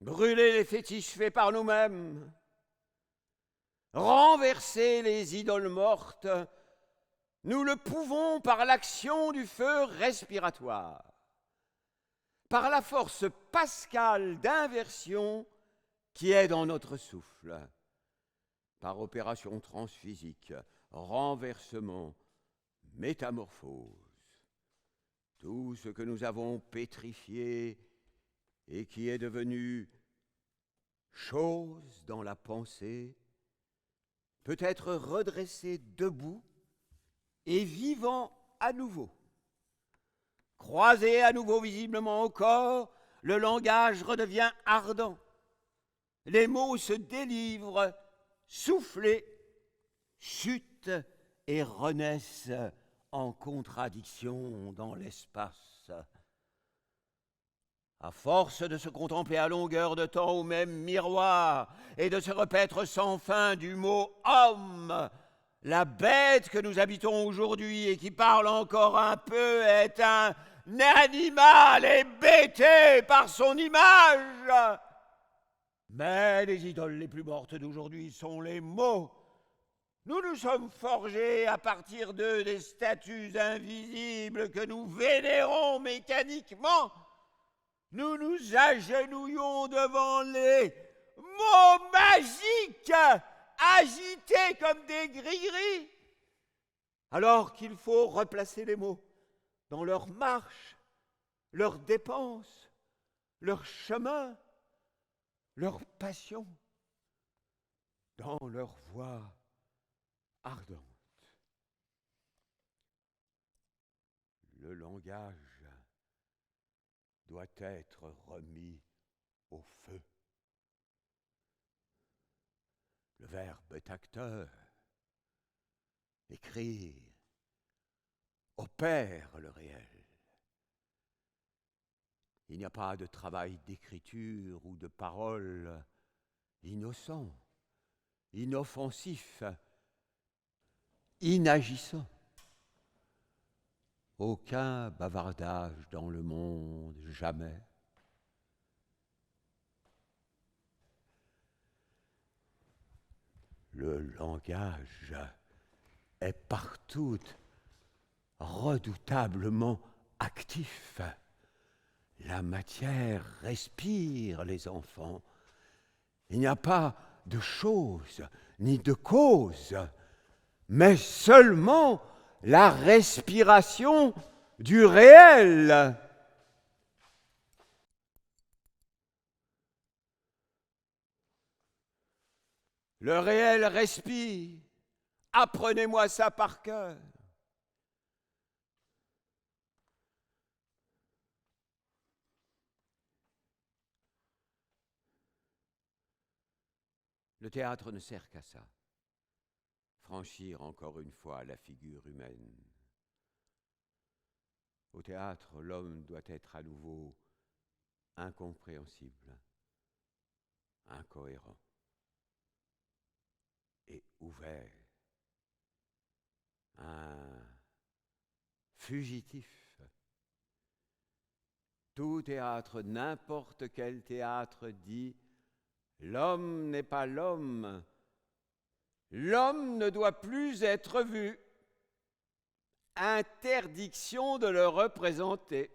brûler les fétiches faits par nous-mêmes, renverser les idoles mortes, nous le pouvons par l'action du feu respiratoire, par la force pascale d'inversion qui est dans notre souffle, par opération transphysique, renversement, métamorphose. Tout ce que nous avons pétrifié et qui est devenu chose dans la pensée peut être redressé debout et vivant à nouveau. Croisé à nouveau visiblement au corps, le langage redevient ardent. Les mots se délivrent, soufflés, chutent et renaissent en contradiction dans l'espace. À force de se contempler à longueur de temps au même miroir et de se repaître sans fin du mot « homme », la bête que nous habitons aujourd'hui et qui parle encore un peu est un animal hébété par son image. Mais les idoles les plus mortes d'aujourd'hui sont les mots. Nous nous sommes forgés à partir d'eux des statues invisibles que nous vénérons mécaniquement. Nous nous agenouillons devant les mots magiques, agités comme des grilleries, alors qu'il faut replacer les mots dans leur marche, leurs dépenses, leur chemin, leur passion, dans leur voix ardente. Le langage doit être remis au feu. Le verbe est acteur. Écrire opère le réel. Il n'y a pas de travail d'écriture ou de parole innocent, inoffensif, inagissant. Aucun bavardage dans le monde, jamais. Le langage est partout redoutablement actif. La matière respire les enfants. Il n'y a pas de chose ni de cause, mais seulement la respiration du réel. Le réel respire. Apprenez-moi ça par cœur. Le théâtre ne sert qu'à ça. Franchir encore une fois la figure humaine. Au théâtre, l'homme doit être à nouveau incompréhensible, incohérent et ouvert. Un fugitif. Tout théâtre, n'importe quel théâtre dit « l'homme n'est pas l'homme ». L'homme ne doit plus être vu. Interdiction de le représenter.